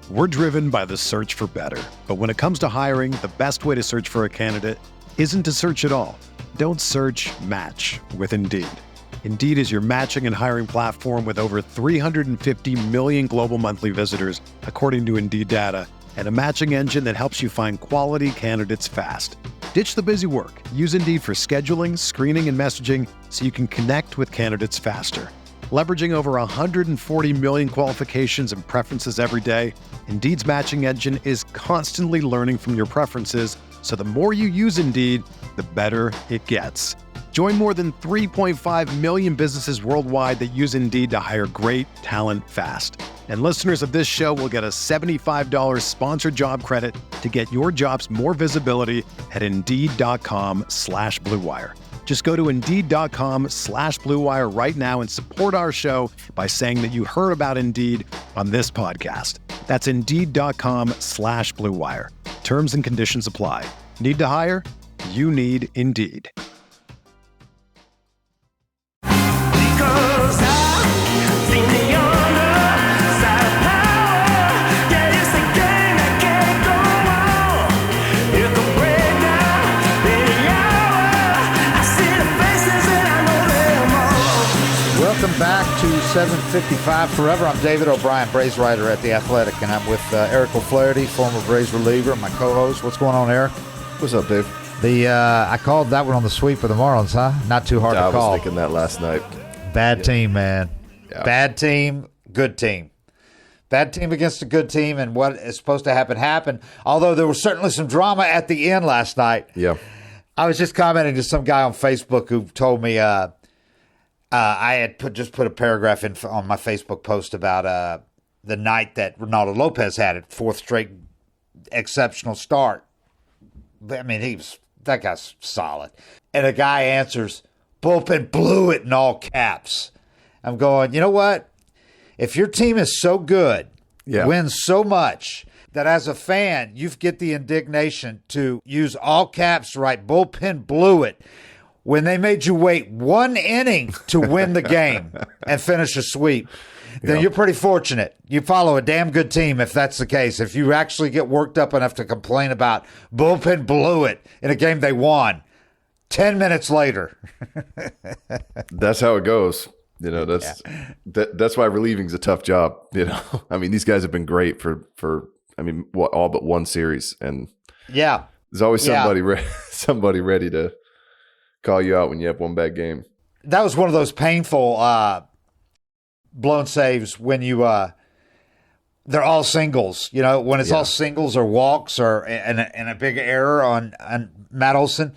We're driven by the search for better. But when it comes to hiring, the best way to search for a candidate isn't to search at all. Don't search, match with Indeed. Indeed is your matching and hiring platform with over 350 million global monthly visitors, according to Indeed data, and a matching engine that helps you find quality candidates fast. Ditch the busy work. Use Indeed for scheduling, screening, and messaging so you can connect with candidates faster. Leveraging over 140 million qualifications and preferences every day, Indeed's matching engine is constantly learning from your preferences, so the more you use Indeed, the better it gets. Join more than 3.5 million businesses worldwide that use Indeed to hire great talent fast. And listeners of this show will get a $75 sponsored job credit to get your jobs more visibility at Indeed.com/Blue Wire. Just go to Indeed.com/Blue Wire right now and support our show by saying that you heard about Indeed on this podcast. That's Indeed.com/Blue Wire. Terms and conditions apply. Need to hire? You need Indeed. Welcome back to 755 Forever. I'm David O'Brien, Braves writer at The Athletic, and I'm with Eric O'Flaherty, former Braves reliever, my co-host. What's going on, Eric? What's up, Dave? I called that one on the sweep of the Marlins, huh? Not too hard to call. I was thinking that last night. Bad team, man. Yeah. Bad team, good team. Bad team against a good team, and what is supposed to happen happened. Although there was certainly some drama at the end last night. Yeah. I was just commenting to some guy on Facebook who told me I had put a paragraph in on my Facebook post about the night that Reynaldo Lopez had it, fourth straight exceptional start. I mean, that guy's solid. And a guy answers, "Bullpen blew it," in all caps. I'm going, you know what? If your team is so good, wins so much, that as a fan, you get the indignation to use all caps to write "bullpen blew it" when they made you wait one inning to win the game and finish a sweep, then you're pretty fortunate. You follow a damn good team if that's the case. If you actually get worked up enough to complain about "bullpen blew it" in a game they won 10 minutes later. That's how it goes. You know, that's why relieving's a tough job. You know, I mean, these guys have been great for all but one series, and there's always somebody ready to call you out when you have one bad game. That was one of those painful blown saves when they're all singles. You know, when it's all singles or walks or and a big error on Matt Olson.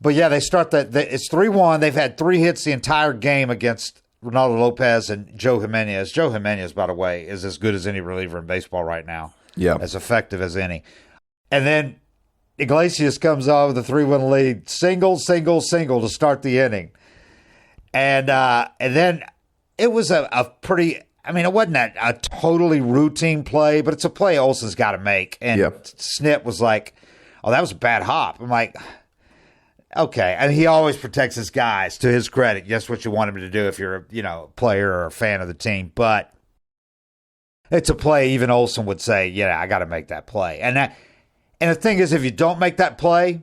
But yeah, they start it's 3-1. They've had 3 hits the entire game against Ronaldo Lopez and Joe Jimenez. Joe Jimenez, by the way, is as good as any reliever in baseball right now. Yeah, as effective as any. And then Iglesias comes out with a 3-1 lead, single to start the inning. And then it was a pretty, I mean, it wasn't a totally routine play, but it's a play Olson's got to make. And Snit was like, "Oh, that was a bad hop." I'm like, okay. And he always protects his guys, to his credit. That's what you want him to do if you're a player or a fan of the team. But it's a play even Olson would say, "Yeah, I got to make that play." And the thing is, if you don't make that play,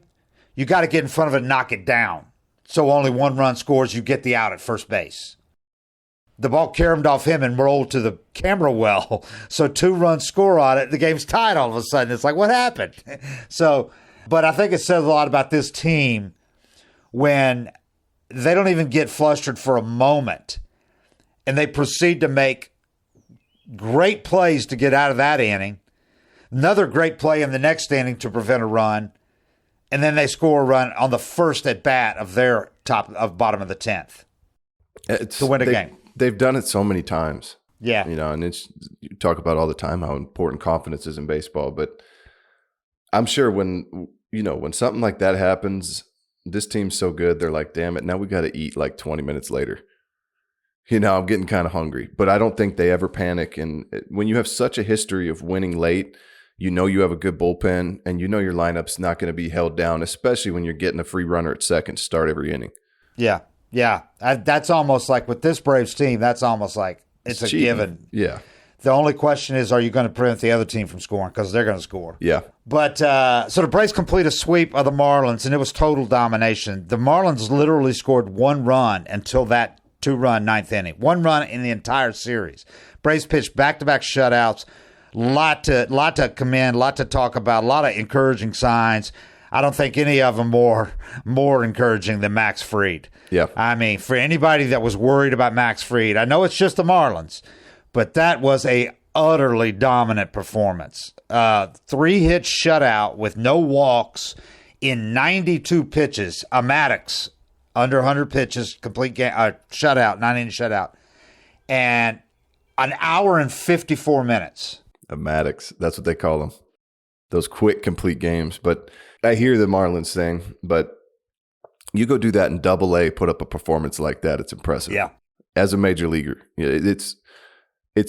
you got to get in front of it and knock it down. So only 1 run scores, you get the out at first base. The ball caromed off him and rolled to the camera well. So 2 runs score on it. The game's tied all of a sudden. It's like, what happened? But I think it says a lot about this team when they don't even get flustered for a moment and they proceed to make great plays to get out of that inning. Another great play in the next inning to prevent a run. And then they score a run on the first at bat of their bottom of the 10th to win a game. They've done it so many times. Yeah. You know, and you talk about all the time how important confidence is in baseball, but I'm sure when something like that happens, this team's so good, they're like, "Damn it, now we got to eat like 20 minutes later." You know, I'm getting kind of hungry, but I don't think they ever panic. And when you have such a history of winning late, you know you have a good bullpen, and you know your lineup's not going to be held down, especially when you're getting a free runner at second to start every inning. Yeah. That's almost like with this Braves team, that's almost like it's a cheating. given. Yeah. The only question is, are you going to prevent the other team from scoring? Because they're going to score. Yeah. But so the Braves complete a sweep of the Marlins, and it was total domination. The Marlins literally scored 1 run until that 2-run ninth inning. 1 run in the entire series. Braves pitched back-to-back shutouts. Lot to commend, lot to talk about, a lot of encouraging signs. I don't think any of them more encouraging than Max Fried. Yeah. I mean, for anybody that was worried about Max Fried, I know it's just the Marlins, but that was a utterly dominant performance. 3-hit shutout with no walks in 92 pitches. A Maddux, under 100 pitches, complete game, shutout, 9-inning shutout, and an hour and 54 minutes. A Maddux, that's what they call them. Those quick, complete games. But I hear the Marlins thing, but you go do that in Double-A, put up a performance like that, it's impressive. Yeah. As a major leaguer, it's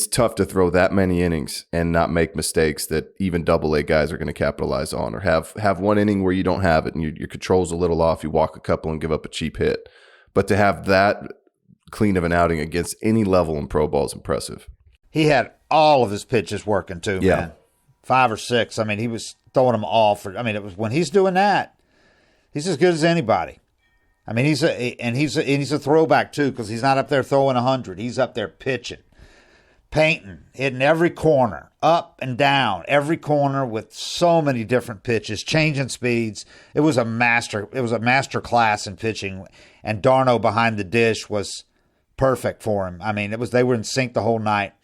tough to throw that many innings and not make mistakes that even Double-A guys are going to capitalize on, or have one inning where you don't have it and your control's a little off, you walk a couple and give up a cheap hit. But to have that clean of an outing against any level in pro ball is impressive. He had all of his pitches working too, man. 5 or 6. I mean, he was throwing them all it was when he's doing that, he's as good as anybody. I mean, he's a throwback too, because he's not up there throwing 100. He's up there pitching, painting, hitting every corner, up and down, every corner with so many different pitches, changing speeds. It was a master class in pitching, and Darno behind the dish was perfect for him. I mean, they were in sync the whole night.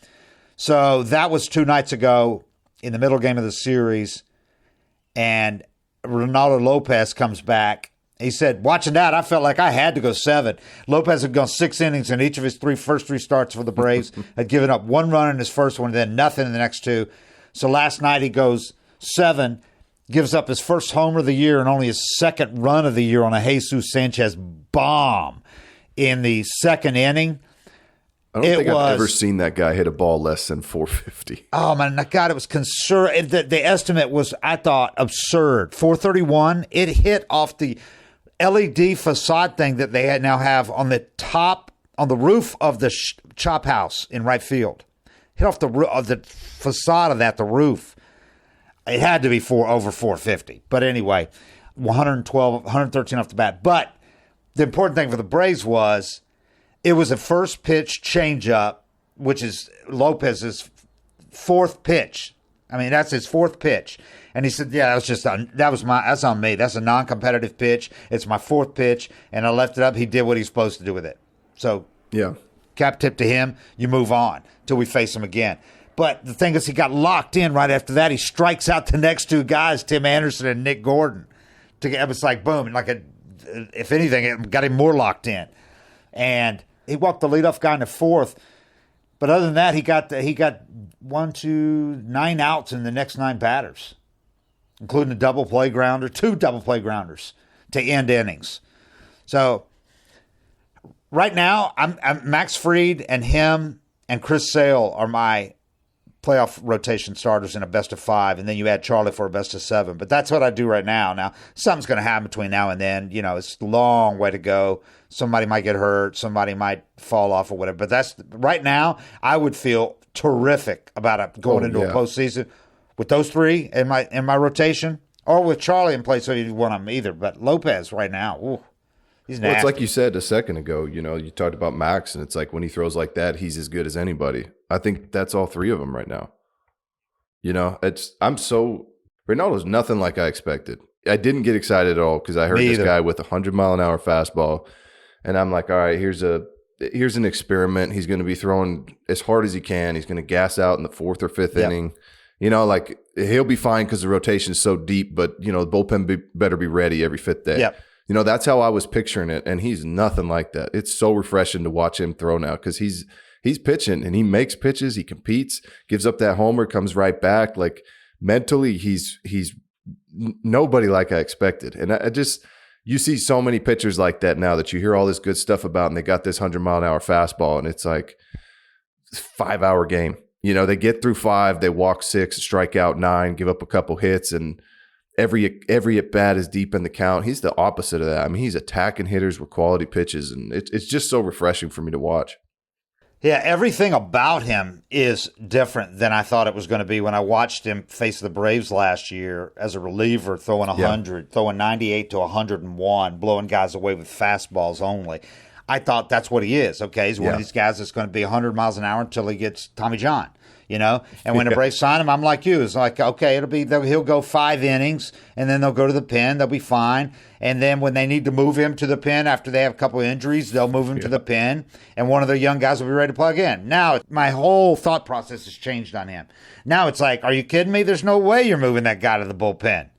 So that was 2 nights ago in the middle game of the series, and Reynaldo Lopez comes back. He said, watching that, I felt like I had to go 7. Lopez had gone 6 innings in each of his first three starts for the Braves, had given up 1 run in his first one, and then nothing in the next 2. So last night he goes 7, gives up his first homer of the year and only his second run of the year on a Jesus Sanchez bomb in the 2nd inning. I don't think I've ever seen that guy hit a ball less than 450. Oh, man, God, it was concern. The estimate was, I thought, absurd. 431, it hit off the LED facade thing that they now have on the roof of the chop house in right field. Hit off the facade of that, the roof. It had to be over 450. But anyway, 112, 113 off the bat. But the important thing for the Braves was it was a first pitch changeup, which is Lopez's 4th pitch. I mean, that's his 4th pitch. And he said, yeah, that's on me. That's a non-competitive pitch. It's my 4th pitch, and I left it up. He did what he's supposed to do with it. So, yeah, cap tip to him. You move on till we face him again. But the thing is, he got locked in right after that. He strikes out the next 2 guys, Tim Anderson and Nick Gordon. It was like, boom, if anything, it got him more locked in. And he walked the leadoff guy in the 4th. But other than that, he got 9 outs in the next 9 batters, including a double play grounder, 2 double play grounders to end innings. So right now, I'm Max Fried and him and Chris Sale are my playoff rotation starters in a best of 5, and then you add Charlie for a best of 7. But that's what I do right now. Now, something's going to happen between now and then. It's a long way to go. Somebody might get hurt. Somebody might fall off or whatever. But that's right now, I would feel terrific about going into a postseason with those 3 in my rotation, or with Charlie in place, so you want them either. But Lopez right now, ooh, he's nasty. Well, it's like you said a second ago. You talked about Max, and it's like when he throws like that, he's as good as anybody. I think that's all 3 of them right now. Reynaldo's nothing like I expected. I didn't get excited at all because I heard this guy with a 100-mile-an-hour fastball, and I'm like, all right, here's an experiment. He's going to be throwing as hard as he can. He's going to gas out in the 4th or 5th inning. He'll be fine because the rotation is so deep, but, the bullpen better be ready every 5th day. Yep. That's how I was picturing it, and he's nothing like that. It's so refreshing to watch him throw now because he's pitching, and he makes pitches. He competes, gives up that homer, comes right back. Like, mentally, he's nobody like I expected. And you see so many pitchers like that now that you hear all this good stuff about, and they got this 100-mile-an-hour fastball, and it's like a 5-hour game. They get through 5, they walk 6, strike out 9, give up a couple hits, and every at bat is deep in the count. He's the opposite of that. I mean, he's attacking hitters with quality pitches, and it's just so refreshing for me to watch. Yeah, everything about him is different than I thought it was going to be when I watched him face the Braves last year as a reliever, throwing 100, throwing 98 to 101, blowing guys away with fastballs only. I thought that's what he is. Okay, he's one of these guys that's going to be 100 miles an hour until he gets Tommy John. And when the Braves sign him, I'm like you. It's like, okay, he'll go 5 innings, and then they'll go to the pen. They'll be fine. And then when they need to move him to the pen after they have a couple of injuries, they'll move him to the pen, and one of their young guys will be ready to plug in. Now, my whole thought process has changed on him. Now it's like, are you kidding me? There's no way you're moving that guy to the bullpen.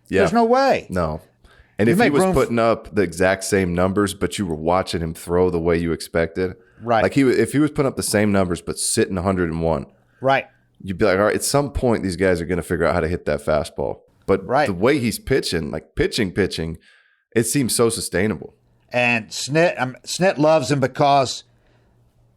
Yeah. There's no way. No. And if he was putting up the exact same numbers, but you were watching him throw the way you expected, right? Like if he was putting up the same numbers but sitting 101, right? You'd be like, all right, at some point these guys are going to figure out how to hit that fastball. But the way he's pitching, like pitching, it seems so sustainable. And Snit loves him because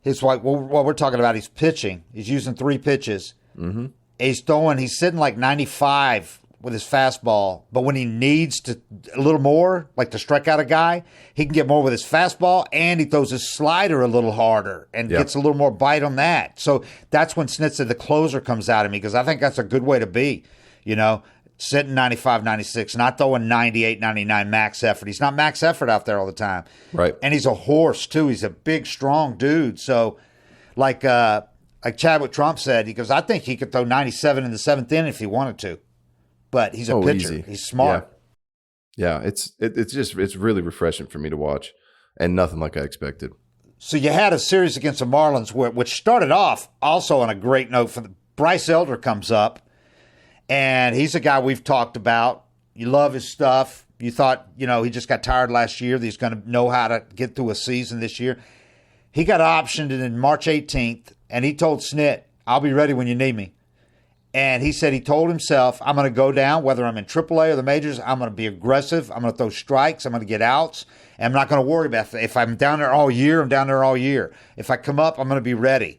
he's like, what we're talking about, he's pitching. He's using 3 pitches. Mm-hmm. He's sitting like 95 with his fastball, but when he needs to a little more, like to strike out a guy, he can get more with his fastball, and he throws his slider a little harder and gets a little more bite on that. So that's when Snit said the closer comes out of me, because I think that's a good way to be, sitting 95, 96, not throwing 98, 99 max effort. He's not max effort out there all the time. Right. And he's a horse, too. He's a big, strong dude. So like Chadwick Trump said, he goes, I think he could throw 97 in the 7th inning if he wanted to. But he's a pitcher. Easy. He's smart. Yeah, it's really refreshing for me to watch, and nothing like I expected. So you had a series against the Marlins which started off also on a great note. Bryce Elder comes up, and he's a guy we've talked about. You love his stuff. You thought, he just got tired last year, that he's going to know how to get through a season this year. He got optioned in March 18th, and he told Snit, I'll be ready when you need me. And he said he told himself, I'm going to go down, whether I'm in AAA or the majors, I'm going to be aggressive, I'm going to throw strikes, I'm going to get outs, and I'm not going to worry about it. If I'm down there all year, I'm down there all year. If I come up, I'm going to be ready.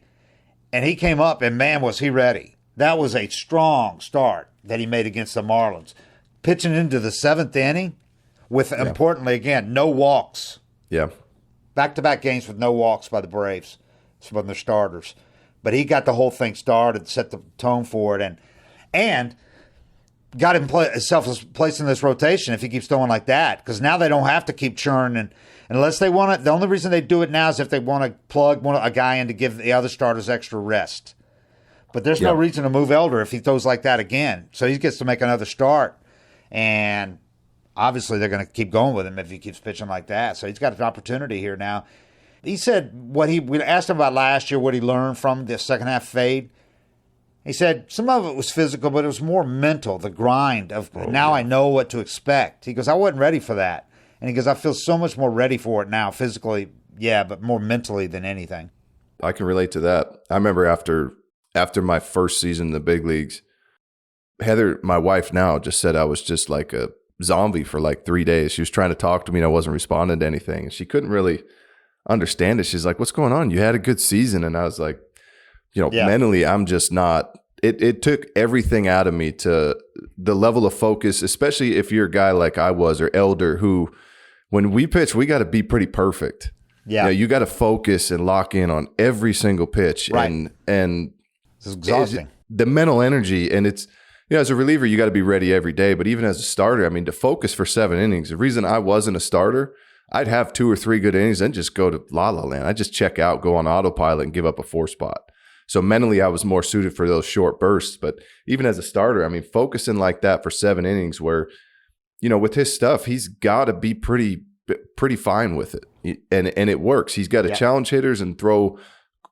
And he came up, and man, was he ready. That was a strong start that he made against the Marlins. Pitching into the 7th inning with, importantly, again, no walks. Yeah. Back-to-back games with no walks by the Braves from their starters. But he got the whole thing started, set the tone for it, and got himself placed in this rotation if he keeps throwing like that. Because now they don't have to keep churning. Unless they want to, the only reason they do it now is if they want to plug a guy in to give the other starters extra rest. But there's no reason to move Elder if he throws like that again. So he gets to make another start. And obviously they're going to keep going with him if he keeps pitching like that. So he's got an opportunity here now. He said we asked him about last year, what he learned from the second half fade. He said some of it was physical, but it was more mental, the grind of I know what to expect. He goes, I wasn't ready for that. And he goes, I feel so much more ready for it now, physically, but more mentally than anything. I can relate to that. I remember after my first season in the big leagues, Heather, my wife now, just said I was just like a zombie for like 3 days. She was trying to talk to me and I wasn't responding to anything. She couldn't really understand it. She's like, what's going on? You had a good season. And I was like, mentally, I'm just not. It took everything out of me to the level of focus, especially if you're a guy like I was or Elder, who when we pitch, we got to be pretty perfect. Yeah. You got to focus and lock in on every single pitch. Right. And it's exhausting. The mental energy, and it's, as a reliever, you got to be ready every day. But even as a starter, I mean, to focus for 7 innings, the reason I wasn't a starter, I'd have 2 or 3 good innings and just go to la-la land. I'd just check out, go on autopilot, and give up a 4 spot. So mentally, I was more suited for those short bursts. But even as a starter, I mean, focusing like that for 7 innings where, with his stuff, he's got to be pretty fine with it. And it works. He's got to challenge hitters and throw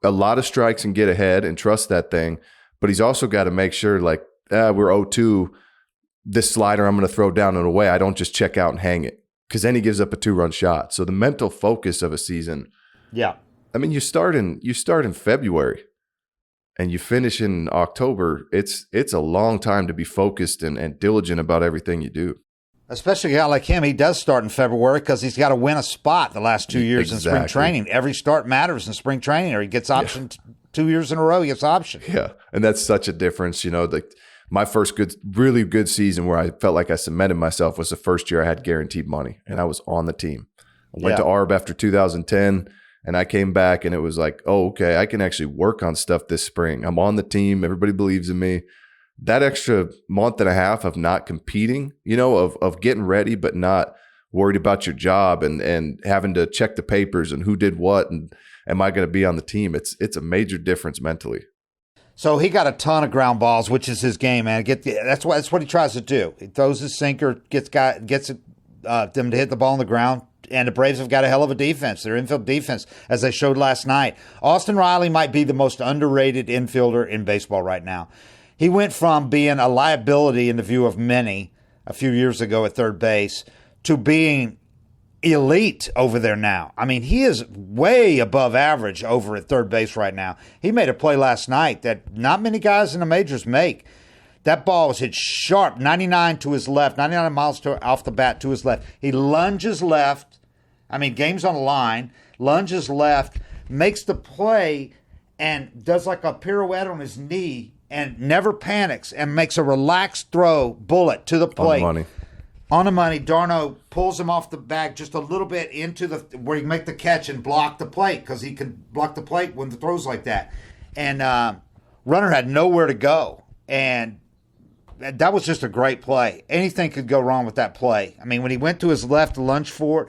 a lot of strikes and get ahead and trust that thing. But he's also got to make sure, like, we're 0-2. This slider I'm going to throw down and away. I don't just check out and hang it, because then he gives up a 2-run shot. So the mental focus of a season. Yeah. I mean, you start in February and you finish in October. It's a long time to be focused and diligent about everything you do. Especially a guy like him, he does start in February because he's got to win a spot the last 2 years in spring training. Every start matters in spring training, or he gets optioned 2 years in a row. He gets optioned. Yeah, and that's such a difference. Like my first really good season where I felt like I cemented myself was the first year I had guaranteed money, and I was on the team. I went to ARB after 2010, And I came back and it was like, oh, okay, I can actually work on stuff this spring. I'm on the team. Everybody believes in me. That extra month and a half of not competing, of getting ready, but not worried about your job and having to check the papers and who did what and am I going to be on the team? It's a major difference mentally. So he got a ton of ground balls, which is his game, man. That's what he tries to do. He throws his sinker, gets them to hit the ball on the ground. And the Braves have got a hell of a defense. Their infield defense, as they showed last night. Austin Riley might be the most underrated infielder in baseball right now. He went from being a liability in the view of many a few years ago at third base to being elite over there now. I mean, he is way above average over at third base right now. He made a play last night that not many guys in the majors make. That ball was hit sharp, 99 to his left, 99 miles off the bat to his left. He lunges left. I mean, game's on the line. Lunges left, makes the play, and does like a pirouette on his knee and never panics and makes a relaxed throw, bullet to the plate. On the money. Darno pulls him off the bag just a little bit into where he can make the catch and block the plate because he can block the plate when the throw's like that. And runner had nowhere to go. And that was just a great play. Anything could go wrong with that play. I mean, when he went to his left to lunge for it,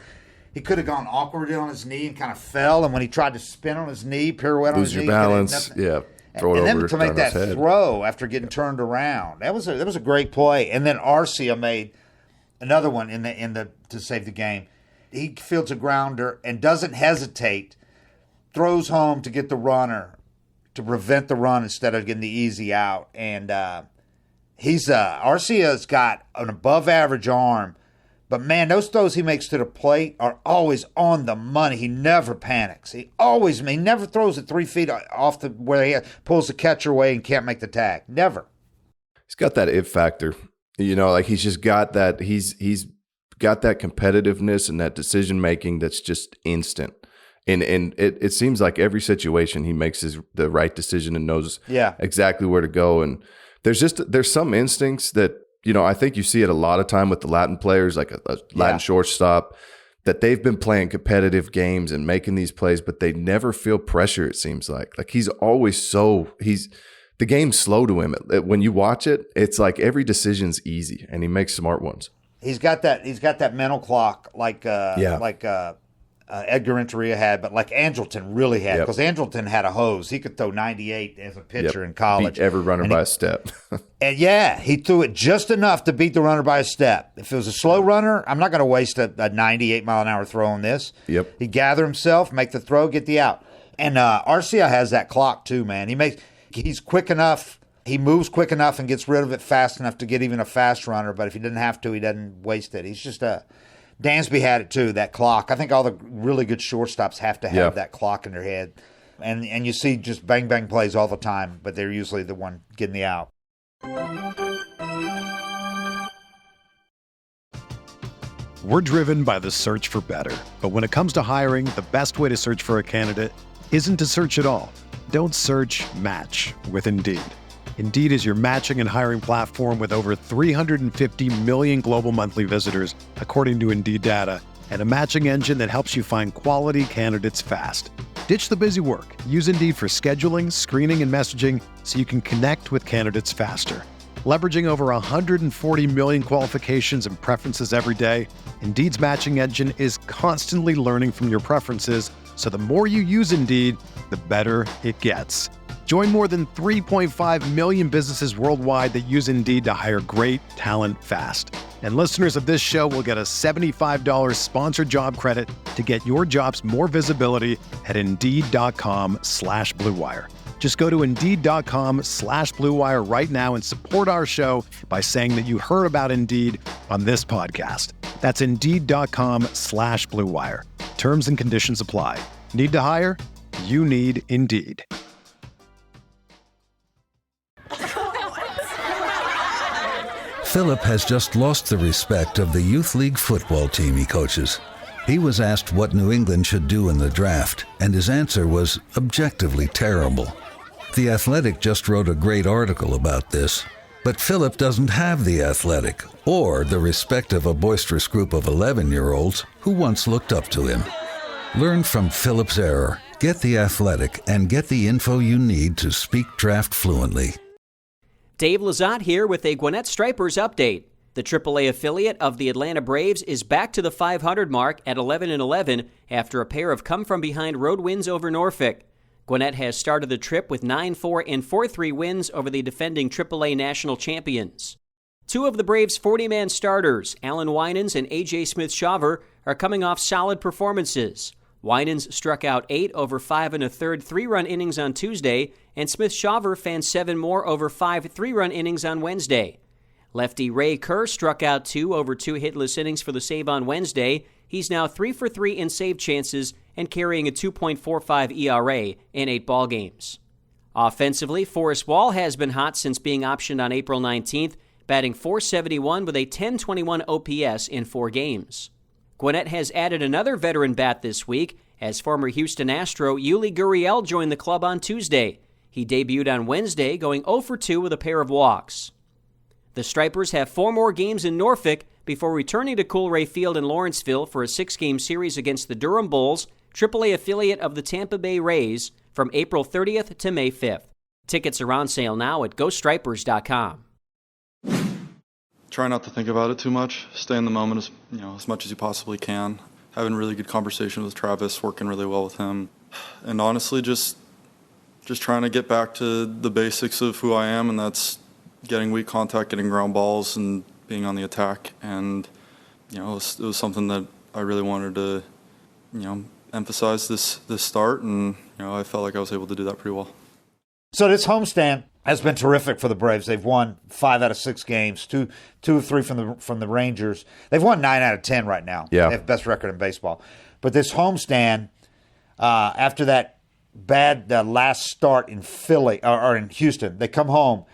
he could have gone awkwardly on his knee and kind of fell. And when he tried to spin on his knee, pirouette on his knee, lose your balance, yeah, throw it over. And then to make that throw after getting turned around, that was a great play. And then Arcia made another one to save the game. He fields a grounder and doesn't hesitate, throws home to get the runner to prevent the run instead of getting the easy out. And Arcia's got an above average arm. But, man, those throws he makes to the plate are always on the money. He never panics. He never throws it 3 feet off where he pulls the catcher away and can't make the tag. Never. He's got that it factor. Like he's just got that. He's got that competitiveness and that decision making that's just instant. And it seems like every situation he makes the right decision and knows exactly where to go. And there's some instincts that, I think you see it a lot of time with the Latin players, like a Latin shortstop, that they've been playing competitive games and making these plays, but they never feel pressure, it seems like. Like he's always the game's slow to him. When you watch it, it's like every decision's easy, and he makes smart ones. He's got that mental clock like Edgar Renteria had, but like Angleton really had, because Angleton had a hose. He could throw 98 as a pitcher in college. Beat every runner by a step. And he threw it just enough to beat the runner by a step. If it was a slow runner, I'm not going to waste a 98-mile-an-hour throw on this. Yep. He'd gather himself, make the throw, get the out. And Arcia has that clock too, man. He's quick enough. He moves quick enough and gets rid of it fast enough to get even a fast runner. But if he didn't have to, he doesn't waste it. He's just Dansby had it too, that clock. I think all the really good shortstops have to have that clock in their head. And you see just bang-bang plays all the time, but they're usually the one getting the out. We're driven by the search for better. But when it comes to hiring, the best way to search for a candidate isn't to search at all. Don't search, match with Indeed. Indeed is your matching and hiring platform with over 350 million global monthly visitors, according to Indeed data, and a matching engine that helps you find quality candidates fast. Ditch the busy work. Use Indeed for scheduling, screening, and messaging so you can connect with candidates faster. Leveraging over 140 million qualifications and preferences every day, Indeed's matching engine is constantly learning from your preferences, so the more you use Indeed, the better it gets. Join more than 3.5 million businesses worldwide that use Indeed to hire great talent fast. And listeners of this show will get a $75 sponsored job credit to get your jobs more visibility at Indeed.com/Blue Wire. Just go to Indeed.com/Blue Wire right now and support our show by saying that you heard about Indeed on this podcast. That's Indeed.com/Blue Wire. Terms and conditions apply. Need to hire? You need Indeed. Philip has just lost the respect of the youth league football team he coaches. He was asked what New England should do in the draft, and his answer was objectively terrible. The Athletic just wrote a great article about this, but Philip doesn't have the Athletic or the respect of a boisterous group of 11-year-olds who once looked up to him. Learn from Philip's error. Get The Athletic and get the info you need to speak draft fluently. Dave Lizotte here with a Gwinnett Stripers update. The AAA affiliate of the Atlanta Braves is back to the 500 mark at 11-11 after a pair of come-from-behind road wins over Norfolk. Gwinnett has started the trip with 9-4 and 4-3 wins over the defending AAA national champions. Two of the Braves' 40-man starters, Alan Winans and A.J. Smith-Shawver, are coming off solid performances. Winans struck out 8 over 5 1/3 3-run innings on Tuesday, and Smith-Shawver fanned 7 more over 5 3-run innings on Wednesday. Lefty Ray Kerr struck out 2 over 2 hitless innings for the save on Wednesday. He's now 3 for 3 in save chances and carrying a 2.45 ERA in 8 ballgames. Offensively, Forrest Wall has been hot since being optioned on April 19th, batting .471 with a .1021 OPS in 4 games. Gwinnett has added another veteran bat this week as former Houston Astro Yuli Gurriel joined the club on Tuesday. He debuted on Wednesday, going 0 for 2 with a pair of walks. The Stripers have 4 more games in Norfolk before returning to Coolray Field in Lawrenceville for a 6-game series against the Durham Bulls, AAA affiliate of the Tampa Bay Rays, from April 30th to May 5th. Tickets are on sale now at GoStripers.com. Try not to think about it too much. Stay in the moment as much as you possibly can. Having really good conversation with Travis, working really well with him, and honestly, just trying to get back to the basics of who I am, and that's getting weak contact, getting ground balls, and being on the attack. And it was something that I really wanted to emphasize this start, and I felt like I was able to do that pretty well. So this homestand has been terrific for the Braves. They've won 5 out of 6 games, two of 3 from the Rangers. They've won 9 out of 10 right now. Yeah. They have the best record in baseball. But this homestand, after that bad last start in Philly or in Houston, they come home.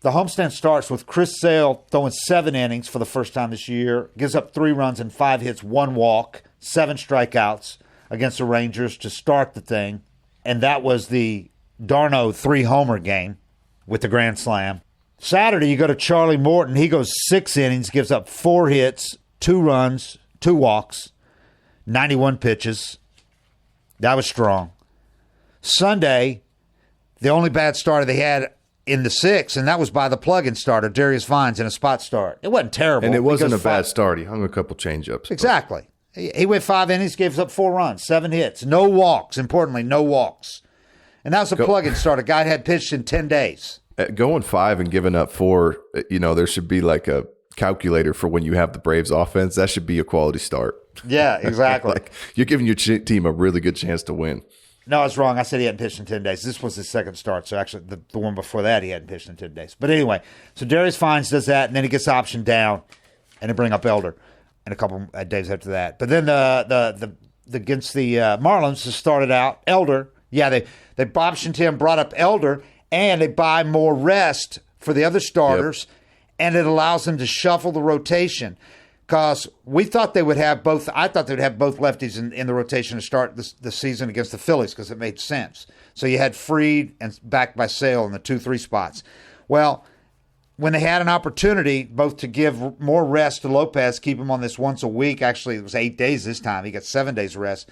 The homestand starts with Chris Sale throwing 7 innings for the first time this year, gives up 3 runs and 5 hits, 1 walk, 7 strikeouts against the Rangers to start the thing. And that was the Darno 3-homer game with the grand slam. Saturday, you go to Charlie Morton. He goes 6 innings, gives up 4 hits, 2 runs, 2 walks, 91 pitches. That was strong. Sunday, the only bad starter they had in the 6th, and that was by the plug-in starter, Darius Vines, in a spot start. It wasn't terrible. And it wasn't a bad start. He hung a couple changeups. Exactly. He went 5 innings, gives up 4 runs, 7 hits, no walks. Importantly, no walks. And that was a plug-in start. A guy had pitched in 10 days. Going 5 and giving up 4, there should be like a calculator for when you have the Braves offense. That should be a quality start. Yeah, exactly. Like, you're giving your team a really good chance to win. No, I was wrong. I said he hadn't pitched in 10 days. This was his second start. So actually, the one before that, he hadn't pitched in 10 days. But anyway, so Darius Vines does that, and then he gets optioned down, and they bring up Elder and a couple days after that. But then the against the Marlins, it started out Elder. Yeah, they optioned him, brought up Elder, and they buy more rest for the other starters, and it allows them to shuffle the rotation. Because we thought they would have both. I thought they would have both lefties in the rotation to start the season against the Phillies because it made sense. So you had Fried and backed by Sale in the 2-3 spots. Well, when they had an opportunity both to give more rest to Lopez, keep him on this once a week. Actually, it was 8 days this time. He got 7 days rest.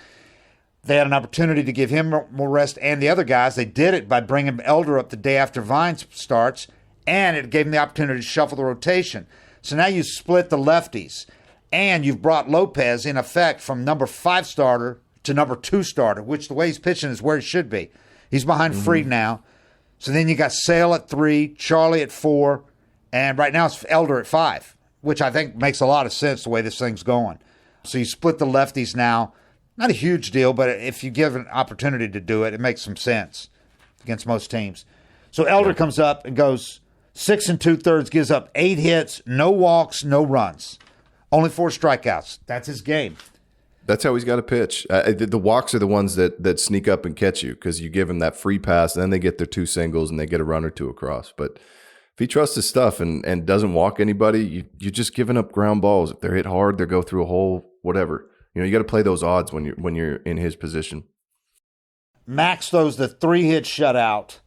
They had an opportunity to give him more rest and the other guys. They did it by bringing Elder up the day after Vines starts, and it gave them the opportunity to shuffle the rotation. So now you split the lefties, and you've brought Lopez, in effect, from number 5 starter to number 2 starter, which the way he's pitching is where he should be. He's behind Fried now. So then you got Sale at 3, Charlie at 4, and right now it's Elder at 5, which I think makes a lot of sense the way this thing's going. So you split the lefties now. Not a huge deal, but if you give an opportunity to do it, it makes some sense against most teams. So Elder comes up and goes 6 2/3, gives up 8 hits, no walks, no runs. Only 4 strikeouts. That's his game. That's how he's got to pitch. The walks are the ones that sneak up and catch you because you give them that free pass, and then they get their 2 singles and they get a run or 2 across. But if he trusts his stuff and doesn't walk anybody, you're just giving up ground balls. If they're hit hard, they go through a hole, whatever. You got to play those odds when you're in his position. Max throws the 3-hit shutout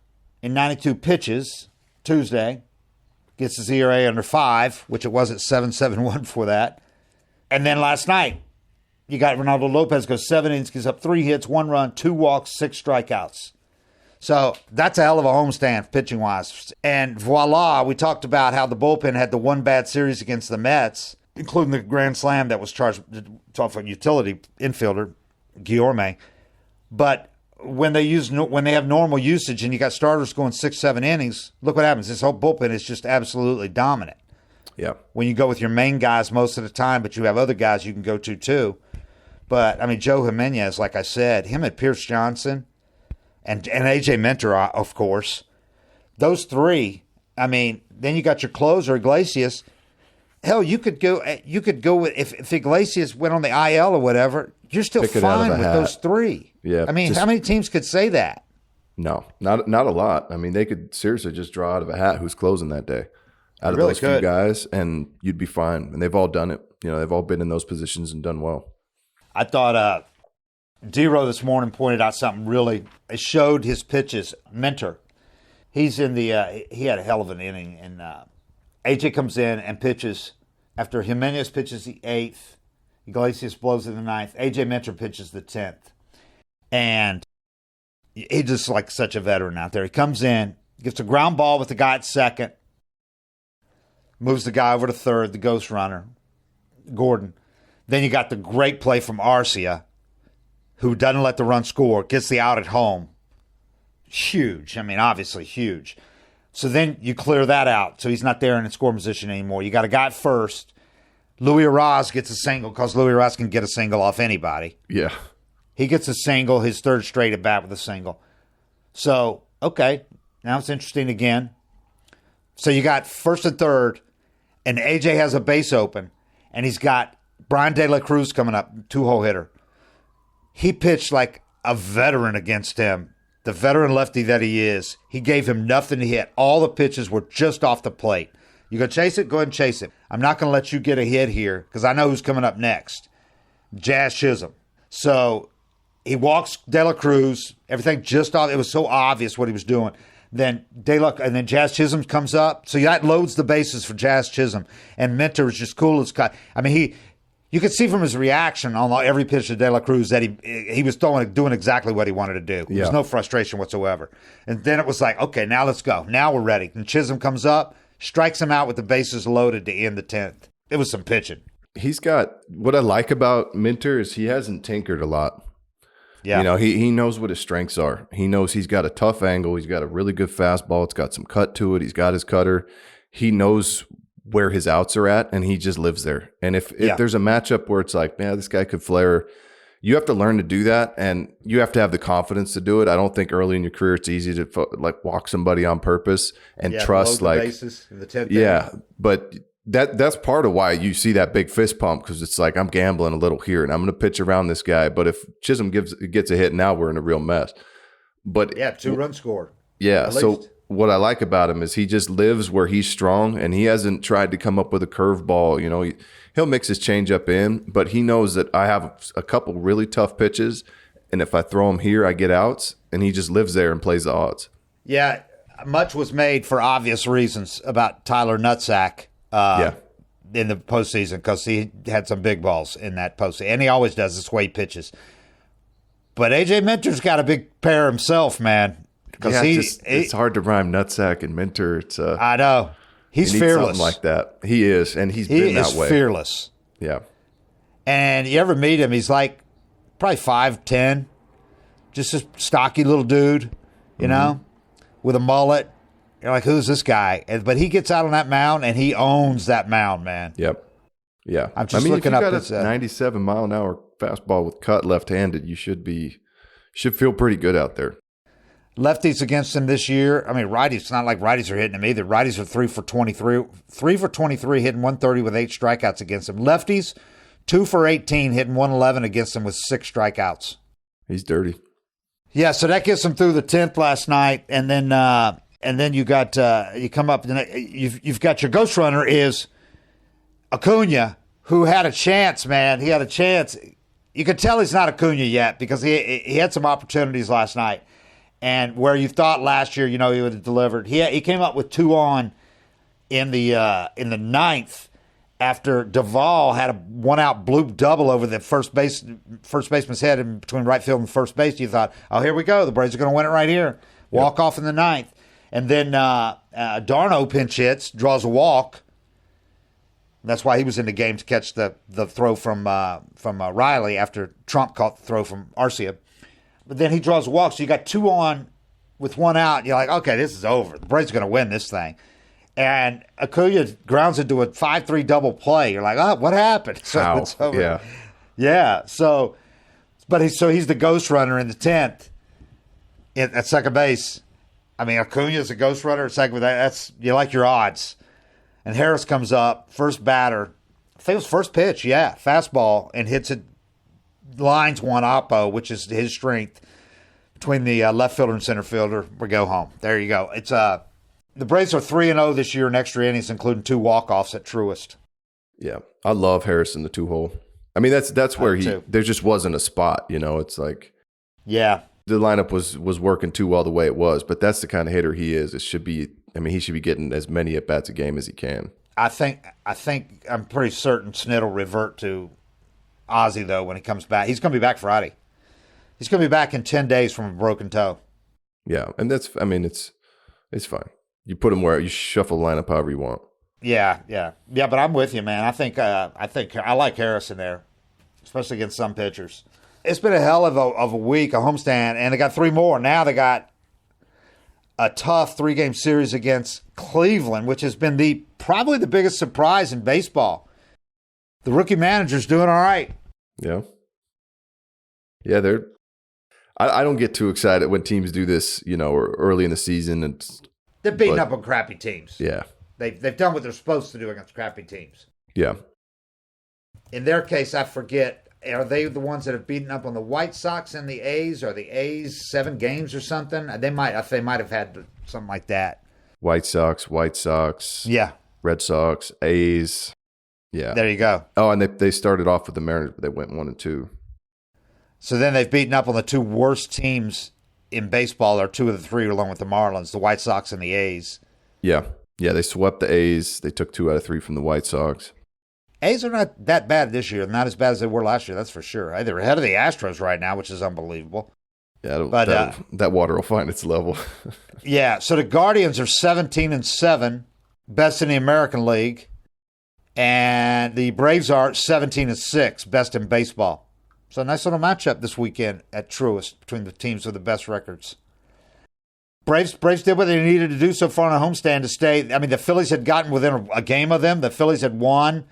in 92 pitches Tuesday. Gets his ERA under 5, which it was at 7.71 for that. And then last night, you got Reynaldo Lopez goes 7 innings, gives up 3 hits, 1 run, 2 walks, 6 strikeouts. So that's a hell of a homestand pitching-wise. And voila, we talked about how the bullpen had the one bad series against the Mets, including the grand slam that was charged off a utility infielder, Guillorme. But when they have normal usage and you got starters going 6-7 innings, look what happens. This whole bullpen is just absolutely dominant. Yeah. When you go with your main guys most of the time, but you have other guys you can go to too. But, I mean, Joe Jimenez, like I said, him and Pierce Johnson and A.J. Minter, of course, those three, I mean, then you got your closer, Iglesias. Hell, you could go with, if Iglesias went on the IL or whatever, you're still fine with those three. Yeah. I mean, how many teams could say that? No, not a lot. I mean, they could seriously just draw out of a hat who's closing that day. Out of really those few guys, and you'd be fine. And they've all done it. You know, they've all been in those positions and done well. I thought D-Row this morning pointed out something really. It showed his pitches. Minter, he's in the. He had a hell of an inning, and AJ comes in and pitches after Jimenez pitches the 8th. Iglesias blows in the 9th. AJ Minter pitches the 10th, and he's just like such a veteran out there. He comes in, gets a ground ball with the guy at second, moves the guy over to third, the ghost runner, Gordon. Then you got the great play from Arcia, who doesn't let the run score, gets the out at home. Huge. I mean, obviously huge. So then you clear that out, so he's not there in the scoring position anymore. You got a guy at first. Louis Araz gets a single because Louis Araz can get a single off anybody. Yeah. He gets a single, his third straight at bat with a single. So, okay, now it's interesting again. So you got first and third, and AJ has a base open, and he's got Brian De La Cruz coming up, 2-hole hitter. He pitched like a veteran against him, the veteran lefty that he is. He gave him nothing to hit. All the pitches were just off the plate. You go chase it? Go ahead and chase it. I'm not going to let you get a hit here because I know who's coming up next. Jazz Chisholm. So he walks De La Cruz. Everything just off. It was so obvious what he was doing. Then Jazz Chisholm comes up. So that loads the bases for Jazz Chisholm. And Minter is just cool as cut. I mean, you could see from his reaction on every pitch to De La Cruz that he was doing exactly what he wanted to do. There was no frustration whatsoever. And then it was like, okay, now let's go. Now we're ready. And Chisholm comes up, strikes him out with the bases loaded to end the 10th. It was some pitching. He's got, what I like about Minter is he hasn't tinkered a lot. Yeah. You know, he knows what his strengths are. He knows he's got a tough angle. He's got a really good fastball. It's got some cut to it. He's got his cutter. He knows where his outs are at, and he just lives there. And if there's a matchup where it's like, man, this guy could flare, you have to learn to do that, and you have to have the confidence to do it. I don't think early in your career it's easy to like walk somebody on purpose and trust like bases in the 10th but that's part of why you see that big fist pump, because it's like, I'm gambling a little here and I'm going to pitch around this guy. But if Chisholm gets a hit, now we're in a real mess. But 2-run score. Yeah. So what I like about him is he just lives where he's strong, and he hasn't tried to come up with a curveball. You know, he'll mix his changeup in, but he knows that I have a couple really tough pitches, and if I throw them here, I get outs, and he just lives there and plays the odds. Yeah. Much was made for obvious reasons about Tyler Nutsack. In the postseason, because he had some big balls in that postseason, and he always does. This way he pitches. But AJ Minter's got a big pair himself, man. Because it's hard to rhyme Nutsack and Minter. I know he's fearless, something like that. He is, and he's been that way. He is fearless. Yeah. And you ever meet him? He's like probably 5'10", just a stocky little dude, you know, with a mullet. You're like, who's this guy? But he gets out on that mound, and he owns that mound, man. Yep. Yeah. I'm just looking up this 97-mile-an-hour fastball with cut left-handed, you should feel pretty good out there. Lefties against him this year. I mean, righties. It's not like righties are hitting him either. Righties are 3 for 23. 3 for 23, hitting 130 with 8 strikeouts against him. Lefties, 2 for 18, hitting 111 against him with 6 strikeouts. He's dirty. Yeah, so that gets him through the 10th last night, and then you got you come up. You've got your ghost runner is Acuña, who had a chance, man. He had a chance. You could tell he's not Acuña yet because he had some opportunities last night, and where you thought last year, you know, he would have delivered. He came up with 2 on in the 9th, after Duvall had a one-out bloop double over the first baseman's head in between right field and first base. You thought, oh, here we go. The Braves are going to win it right here. Walk off in the ninth. And then Darno pinch hits, draws a walk. That's why he was in the game to catch the throw from Riley after Trump caught the throw from Arcia. But then he draws a walk, so you got 2 on with 1 out. And you're like, okay, this is over. The Braves are going to win this thing. And Acuña grounds into a 5-3 double play. You're like, oh, what happened? So it's over. Yeah. So he's the ghost runner in the 10th at second base. I mean, Acuña's a ghost runner at second base. You like your odds. And Harris comes up, first batter. I think it was first pitch, fastball, and hits it, lines one oppo, which is his strength, between the left fielder and center fielder. We go home. There you go. It's the Braves are 3-0 this year in extra innings, including 2 walk-offs at Truist. Yeah, I love Harris in the 2-hole. I mean, that's where there just wasn't a spot. It's like, yeah, the lineup was working too well the way it was, but that's the kind of hitter he is. He should be getting as many at bats a game as he can. I'm pretty certain Snit will revert to Ozzie though when he comes back. He's going to be back Friday. He's going to be back in 10 days from a broken toe. Yeah, and it's fine. You put him where you shuffle the lineup however you want. Yeah. But I'm with you, man. I think I like Harris in there, especially against some pitchers. It's been a hell of a week, a homestand, and they got 3 more. Now they got a tough 3-game series against Cleveland, which has been probably the biggest surprise in baseball. The rookie manager's doing all right. Yeah. Yeah, I don't get too excited when teams do this, early in the season. They're beating up on crappy teams. Yeah. They've done what they're supposed to do against crappy teams. Yeah. In their case, I forget. Are they the ones that have beaten up on the White Sox and the A's? Are the A's 7 games or something? They might have had something like that. White Sox. Yeah. Red Sox, A's. Yeah. There you go. Oh, and they started off with the Mariners, but they went 1-2. So then they've beaten up on the 2 worst teams in baseball, or 2 of the 3 along with the Marlins, the White Sox and the A's. Yeah. Yeah, they swept the A's. They took 2 out of 3 from the White Sox. A's are not that bad this year. Not as bad as they were last year, that's for sure. They're ahead of the Astros right now, which is unbelievable. Yeah, but that water will find its level. Yeah, so the Guardians are 17-7, best in the American League, and the Braves are 17-6, best in baseball. So a nice little matchup this weekend at Truist between the teams with the best records. Braves did what they needed to do so far on a homestand to stay. I mean, the Phillies had gotten within a game of them. The Phillies had won,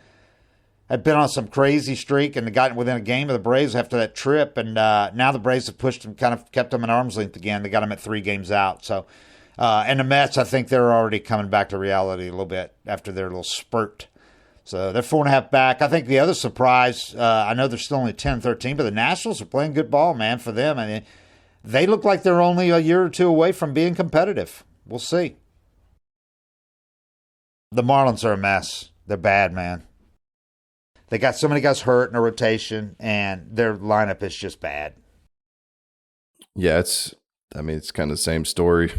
had been on some crazy streak, and had gotten within a game of the Braves after that trip. And now the Braves have pushed them, kind of kept them at arm's length again. They got them at 3 games out. So, and the Mets, I think they're already coming back to reality a little bit after their little spurt. So they're 4.5 back. I think the other surprise, I know they're still only 10-13, but the Nationals are playing good ball, man, for them. I mean, they look like they're only a year or 2 away from being competitive. We'll see. The Marlins are a mess. They're bad, man. They got so many guys hurt in a rotation, and their lineup is just bad. Yeah, it's kind of the same story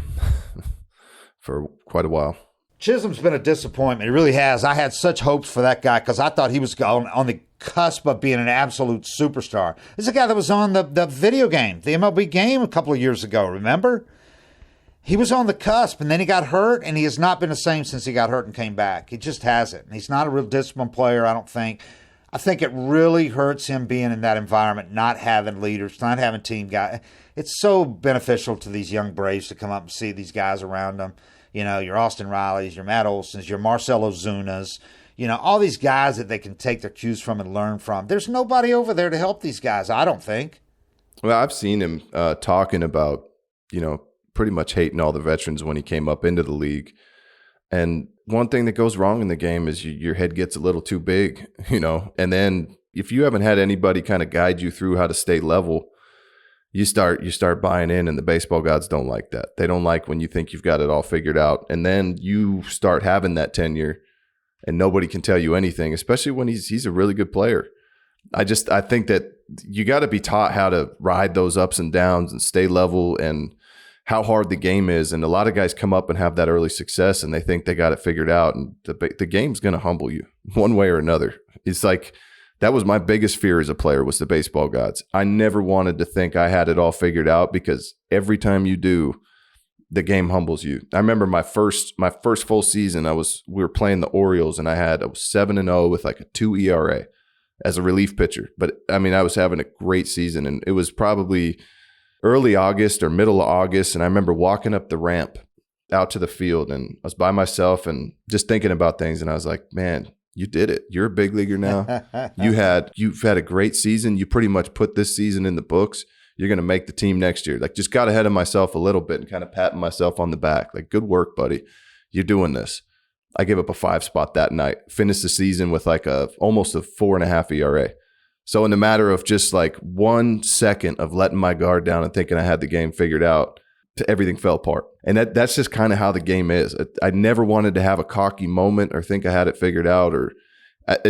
for quite a while. Chisholm's been a disappointment. He really has. I had such hopes for that guy because I thought he was on the cusp of being an absolute superstar. This is a guy that was on the video game, the MLB game a couple of years ago, remember? He was on the cusp, and then he got hurt, and he has not been the same since he got hurt and came back. He just hasn't. He's not a real disciplined player, I don't think. I think it really hurts him being in that environment, not having leaders, not having team guys. It's so beneficial to these young Braves to come up and see these guys around them. Your Austin Rileys, your Matt Olsons, your Marcell Ozunas, all these guys that they can take their cues from and learn from. There's nobody over there to help these guys, I don't think. Well, I've seen him talking about, pretty much hating all the veterans when he came up into the league. And one thing that goes wrong in the game is your head gets a little too big, and then if you haven't had anybody kind of guide you through how to stay level, you start buying in, and the baseball gods don't like that. They don't like when you think you've got it all figured out, and then you start having that tenure and nobody can tell you anything, especially when he's a really good player. I think that you got to be taught how to ride those ups and downs and stay level and how hard the game is. And a lot of guys come up and have that early success and they think they got it figured out. And the game's going to humble you one way or another. It's like, that was my biggest fear as a player, was the baseball gods. I never wanted to think I had it all figured out, because every time you do, the game humbles you. I remember my first full season, we were playing the Orioles, and I was 7-0 with like a 2 ERA as a relief pitcher. But I mean, I was having a great season, and it was probably early August or middle of August. And I remember walking up the ramp out to the field, and I was by myself and just thinking about things. And I was like, man, you did it. You're a big leaguer now. You've had a great season. You pretty much put this season in the books. You're going to make the team next year. Like, just got ahead of myself a little bit and kind of patting myself on the back. Like, good work, buddy. You're doing this. I gave up a 5 spot that night. Finished the season with like almost a 4.5 ERA. So in the matter of just like 1 second of letting my guard down and thinking I had the game figured out, everything fell apart. And that's just kind of how the game is. I never wanted to have a cocky moment or think I had it figured out, or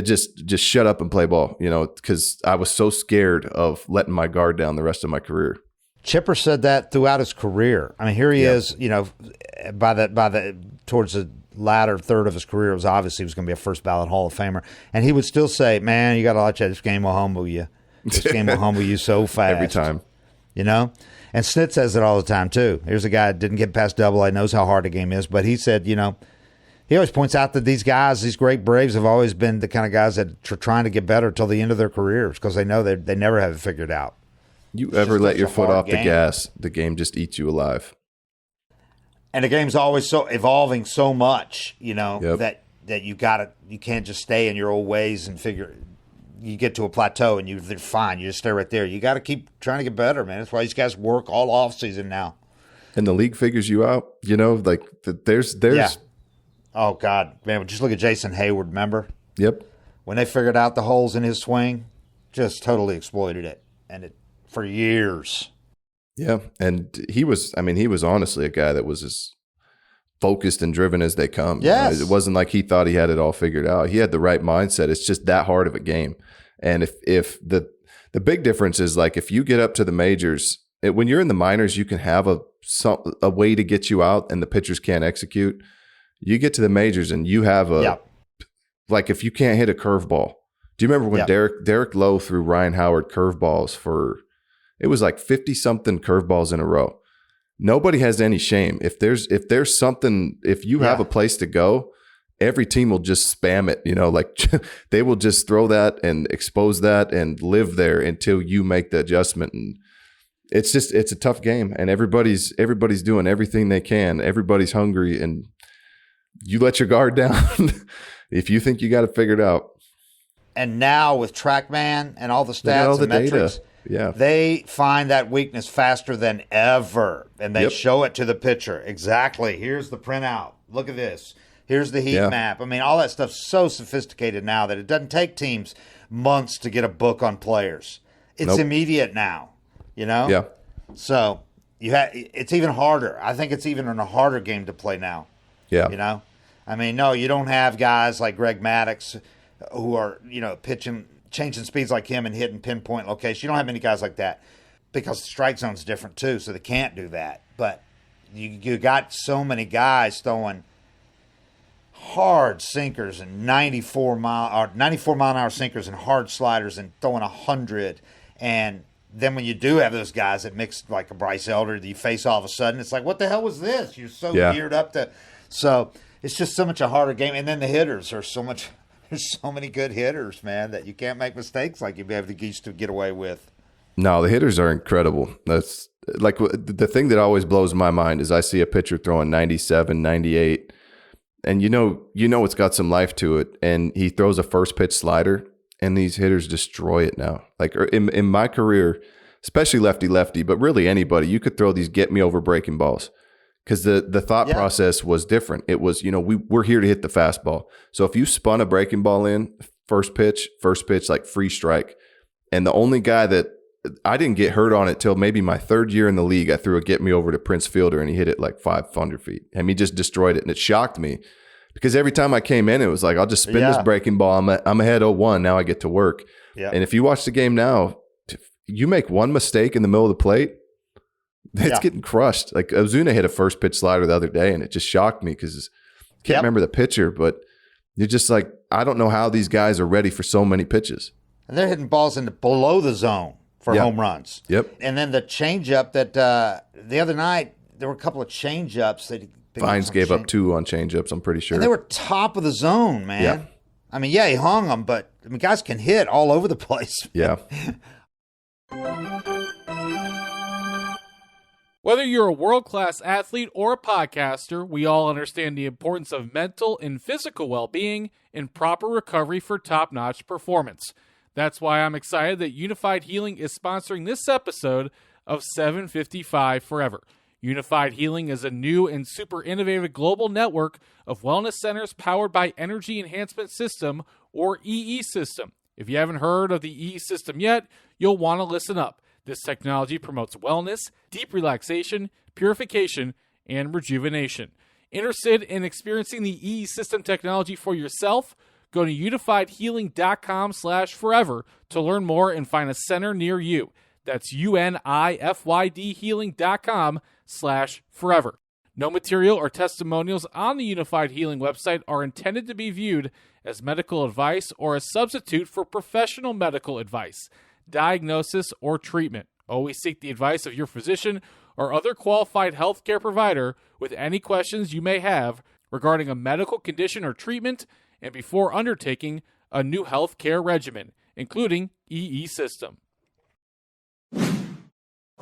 just shut up and play ball, because I was so scared of letting my guard down the rest of my career. Chipper said that throughout his career. I mean, here he is, towards the latter third of his career, it was obvious he was going to be a first ballot Hall of Famer. And he would still say, man, you got to watch that. This game will humble you. This game will humble you so fast. Every time. And Snit says it all the time, too. Here's a guy that didn't get past Double-A, knows how hard the game is. But he said, he always points out that these guys, these great Braves, have always been the kind of guys that are trying to get better till the end of their careers, because they know they never have it figured out. You ever let your foot off the gas, the game just eats you alive. And the game's always so evolving so much, that you can't just stay in your old ways and figure. You get to a plateau and you're fine. You just stay right there. You got to keep trying to get better, man. That's why these guys work all off season now. And the league figures you out. There's. Yeah. Oh God, man! Just look at Jason Hayward. Remember? Yep. When they figured out the holes in his swing, just totally exploited it, for years. Yeah, and he was honestly a guy that was as focused and driven as they come. Yes. It wasn't like he thought he had it all figured out. He had the right mindset. It's just that hard of a game. And if the big difference is, like, if you get up to the majors, when you're in the minors, you can have a way to get you out and the pitchers can't execute. You get to the majors and you have like, if you can't hit a curveball. Do you remember when Derek Lowe threw Ryan Howard curveballs it was like 50-something curveballs in a row? Nobody has any shame. If there's something, if you have a place to go, every team will just spam it, they will just throw that and expose that and live there until you make the adjustment. And it's a tough game, and everybody's doing everything they can. Everybody's hungry, and you let your guard down if you think you got it figured out. And now with TrackMan and all the stats all the and metrics, data. They find that weakness faster than ever, and they show it to the pitcher. Exactly. Here's the printout. Look at this. Here's the heat map. I mean, all that stuff's so sophisticated now that it doesn't take teams months to get a book on players. It's immediate now, Yeah. So it's even harder. I think it's even a harder game to play now. Yeah. I mean, no, you don't have guys like Greg Maddux who are, pitching, changing speeds like him and hitting pinpoint location. You don't have many guys like that because the strike zone's different too, so they can't do that. But you got so many guys throwing hard sinkers and 94 mile an hour sinkers and hard sliders and throwing 100. And then when you do have those guys that mix like a Bryce Elder that you face all of a sudden, it's like, what the hell was this? You're so geared up to. So it's just so much a harder game. And then the hitters are there's so many good hitters, man, that you can't make mistakes like you used to get away with. No, the hitters are incredible. That's like the thing that always blows my mind is I see a pitcher throwing 97, 98, and it's got some life to it, and he throws a first pitch slider, and these hitters destroy it now. Like in my career, especially lefty, but really anybody, you could throw these get me over breaking balls. Because the thought process was different. It was, we're here to hit the fastball. So if you spun a breaking ball in, first pitch, like free strike. And the only guy that I didn't get hurt on it till maybe my third year in the league, I threw a get me over to Prince Fielder and he hit it like 500 feet. And he just destroyed it. And it shocked me because every time I came in, it was like, I'll just spin this breaking ball. I'm ahead 0-1. Now I get to work. Yeah. And if you watch the game now, you make one mistake in the middle of the plate, It's getting crushed. Like Ozuna hit a first pitch slider the other day, and it just shocked me because I can't remember the pitcher, but you're just like, I don't know how these guys are ready for so many pitches. And they're hitting balls into below the zone for home runs. Yep. And then the changeup that the other night, there were a couple of changeups that Vines gave up 2 on changeups, I'm pretty sure. And they were top of the zone, man. Yeah. I mean, he hung them, but guys can hit all over the place. Yeah. Whether you're a world-class athlete or a podcaster, we all understand the importance of mental and physical well-being and proper recovery for top-notch performance. That's why I'm excited that Unified Healing is sponsoring this episode of 755 Forever. Unified Healing is a new and super innovative global network of wellness centers powered by Energy Enhancement System, or EE System. If you haven't heard of the EE System yet, you'll want to listen up. This technology promotes wellness, deep relaxation, purification, and rejuvenation. Interested in experiencing the EE System technology for yourself? Go to unifiedhealing.com/forever to learn more and find a center near you. That's UNIFYDhealing.com/forever. No material or testimonials on the Unified Healing website are intended to be viewed as medical advice or a substitute for professional medical advice, diagnosis, or treatment. Always seek the advice of your physician or other qualified healthcare provider with any questions you may have regarding a medical condition or treatment and before undertaking a new healthcare regimen, including EE System.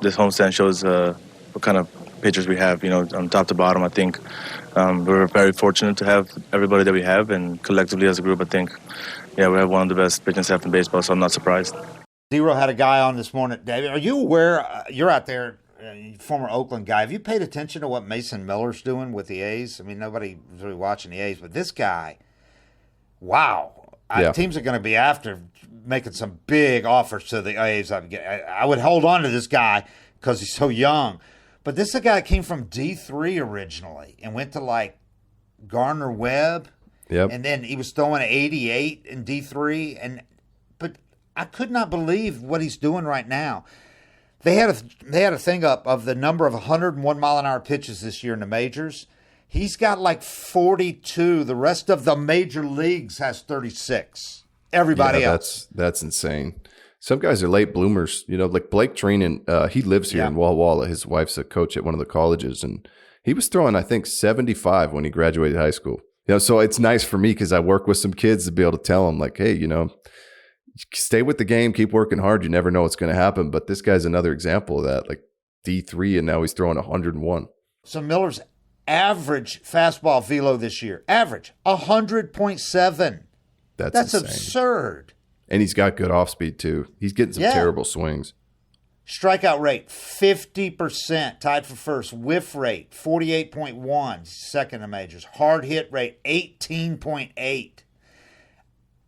This homestand shows what kind of pitchers we have, on top to bottom. I think we're very fortunate to have everybody that we have, and collectively as a group, I think, we have one of the best pitching staff in baseball, so I'm not surprised. Zero had a guy on this morning. David, are you aware, you're out there, former Oakland guy, have you paid attention to what Mason Miller's doing with the A's? I mean, nobody was really watching the A's, but this guy, wow. Teams are going to be after making some big offers to the A's. I would hold on to this guy because he's so young. But this is a guy that came from D3 originally and went to Gardner-Webb. Yep. And then he was throwing 88 in D3. But I could not believe what he's doing right now. They had a thing up of the number of 101 mile an hour pitches this year in the majors. He's got 42. The rest of the major leagues has 36. Everybody else. That's insane. Some guys are late bloomers. Like Blake Trinan, he lives here in Walla Walla. His wife's a coach at one of the colleges, and he was throwing, I think, 75 when he graduated high school. So it's nice for me because I work with some kids to be able to tell them, hey, stay with the game, keep working hard. You never know what's going to happen. But this guy's another example of that, D3, and now he's throwing 101. So Miller's average fastball velo this year, 100.7. That's absurd. And he's got good off speed too. He's getting some terrible swings. Strikeout rate 50%, tied for first. Whiff rate 48.1, second in majors. Hard hit rate 18.8.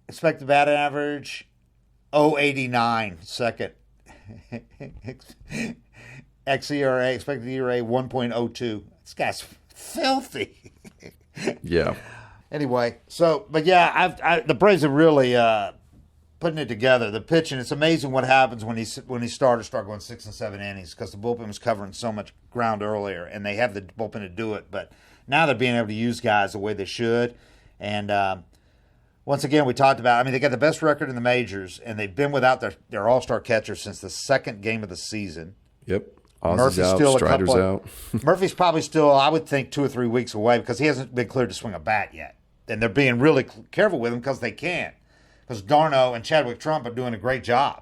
Expected batting average 0.89, second. xERA, expected ERA 1.02. This guy's filthy. Yeah. Anyway, the Braves are really putting it together. The pitching, it's amazing what happens when these starters start going 6 and 7 innings because the bullpen was covering so much ground earlier, and they have the bullpen to do it. But now they're being able to use guys the way they should. And once again, we talked about, they got the best record in the majors, and they've been without their all-star catcher since the second game of the season. Yep. Ozzie's out, Strider's out. Murphy's probably still, I would think, 2 or 3 weeks away because he hasn't been cleared to swing a bat yet. And they're being really careful with him because they can. Because Darno and Chadwick Trump are doing a great job.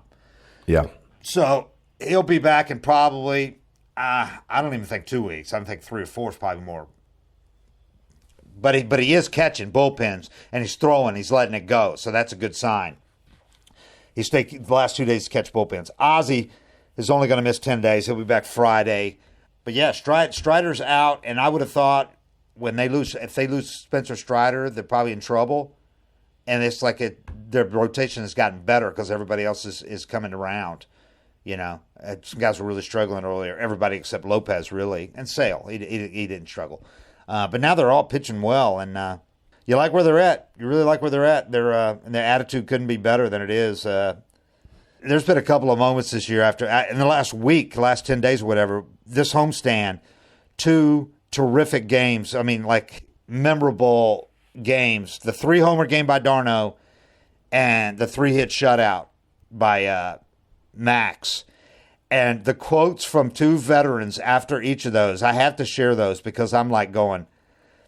Yeah. So he'll be back in probably, I don't even think 2 weeks. I think 3 or 4 is probably more. But he is catching bullpens, and he's throwing. He's letting it go. So that's a good sign. He's taking the last 2 days to catch bullpens. Ozzie is only going to miss 10 days. He'll be back Friday. But yeah, Strider's out, and I would have thought if they lose Spencer Strider, they're probably in trouble. And it's their rotation has gotten better because everybody else is coming around. Some guys were really struggling earlier. Everybody except Lopez, really, and Sale. He didn't struggle. But now they're all pitching well, and you like where they're at. You really like where they're at. And their attitude couldn't be better than it is. there's been a couple of moments this year in the last week, last 10 days or whatever, this homestand, 2 terrific games. I mean, like memorable games. The 3-homer game by d'Arnaud and the 3-hit shutout by Max. And the quotes from 2 veterans after each of those, I have to share those because I'm like going,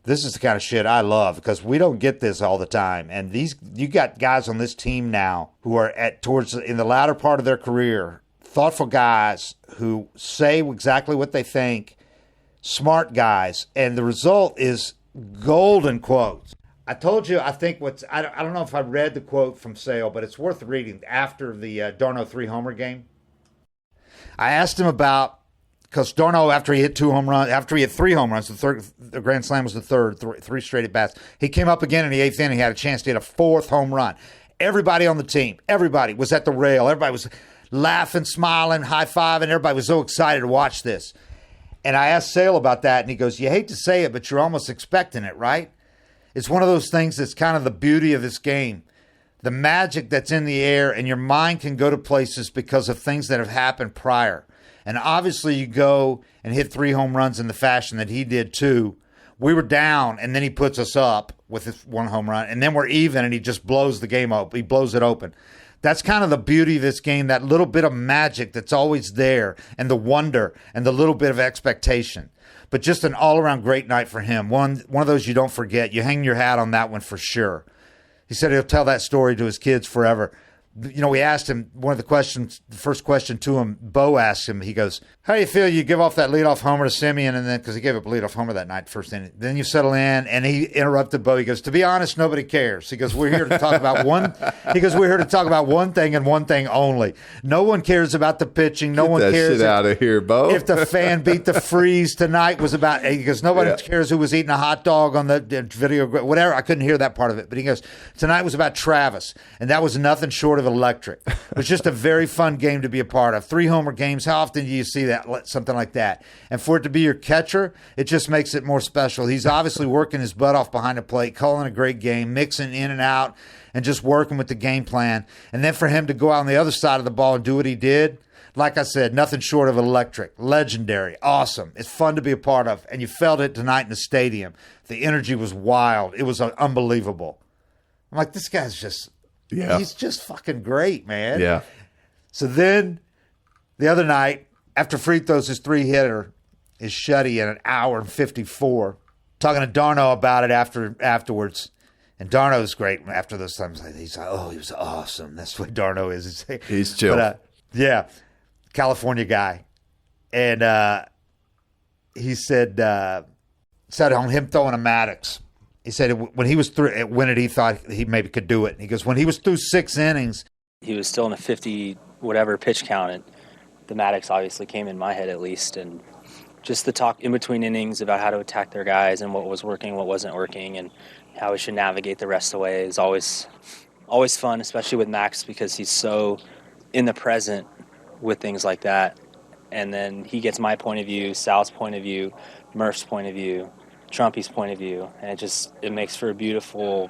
this is the kind of shit I love because we don't get this all the time. And you got guys on this team now who are in the latter part of their career, thoughtful guys who say exactly what they think, smart guys, and the result is golden quotes. I told you, I think I don't know if I read the quote from Sale, but it's worth reading after the d'Arnaud 3-homer game. I asked him about, because d'Arnaud, after he hit 3 home runs, the grand slam was the third, 3 straight at bats. He came up again in the 8th inning. He had a chance to hit a 4th home run. Everybody on the team, everybody was at the rail. Everybody was laughing, smiling, high-fiving. Everybody was so excited to watch this. And I asked Sale about that, and he goes, you hate to say it, but you're almost expecting it, right? It's one of those things that's kind of the beauty of this game. The magic that's in the air, and your mind can go to places because of things that have happened prior. And obviously you go and hit 3 home runs in the fashion that he did too. We were down, and then he puts us up with his 1 home run, and then we're even, and he just blows the game up. He blows it open. That's kind of the beauty of this game, that little bit of magic that's always there, and the wonder, and the little bit of expectation. But just an all-around great night for him. One of those you don't forget. You hang your hat on that one for sure. He said he'll tell that story to his kids forever. You know, we asked him, the first question to him, Bo asked him, he goes, how do you feel you give off that leadoff homer to Simeon, and then, because he gave up a leadoff homer that night, first inning, then you settle in, and he interrupted Bo. He goes, to be honest, nobody cares. He goes, we're here to talk about one thing and one thing only. No one cares about the pitching. No one cares. Get that shit out of here, Bo. If the fan beat the Freeze tonight was about, he goes, nobody cares who was eating a hot dog on the video, whatever. I couldn't hear that part of it, but he goes, tonight was about Travis, and that was nothing short of electric. It was just a very fun game to be a part of. 3-homer games, how often do you see that, something like that? And for it to be your catcher, it just makes it more special. He's obviously working his butt off behind the plate, calling a great game, mixing in and out, and just working with the game plan. And then for him to go out on the other side of the ball and do what he did, like I said, nothing short of electric, legendary, awesome. It's fun to be a part of, and you felt it tonight in the stadium. The energy was wild. It was unbelievable. I'm like, this guy's just... Yeah. He's just fucking great, man. Yeah. So then the other night, after free throws, his 3-hitter is shutty in 1 hour and 54. Talking to d'Arnaud about it afterwards. And d'Arnaud's great after those times. He's like, oh, he was awesome. That's what d'Arnaud is. He's chill. But, yeah. California guy. And he said on him throwing a Maddux. He said when he was through at Winnet, he thought he maybe could do it. And he goes, when he was through 6 innings. He was still in a 50-whatever pitch count, and the Maddux obviously came in my head at least. And just the talk in between innings about how to attack their guys and what was working, what wasn't working, and how we should navigate the rest of the way is always fun, especially with Max because he's so in the present with things like that. And then he gets my point of view, Sal's point of view, Murph's point of view, Trumpy's point of view, and it makes for a beautiful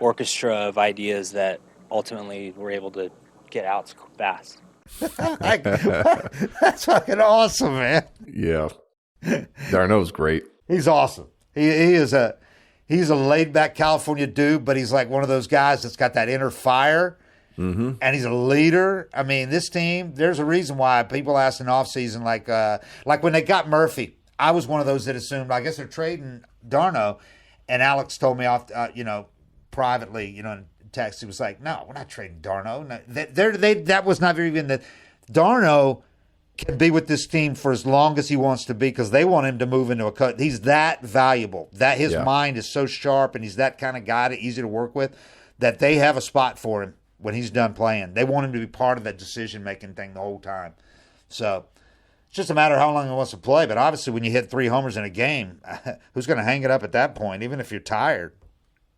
orchestra of ideas that ultimately we're able to get out fast. That's fucking awesome, man. Yeah. d'Arnaud's great. He's awesome. He's a laid back California dude, but he's like one of those guys that's got that inner fire. Mm-hmm. And he's a leader. I mean, this team, there's a reason why people asked in offseason, like when they got Murphy, I was one of those that assumed, I guess they're trading d'Arnaud. And Alex told me off, privately, in text, he was like, no, we're not trading d'Arnaud. No, that was not even that. d'Arnaud can be with this team for as long as he wants to be because they want him to move into a cut. He's that valuable. That his mind is so sharp and he's that kind of guy, easy to work with, that they have a spot for him when he's done playing. They want him to be part of that decision-making thing the whole time. So it's just a matter of how long he wants to play. But obviously when you hit 3 homers in a game, who's going to hang it up at that point, even if you're tired?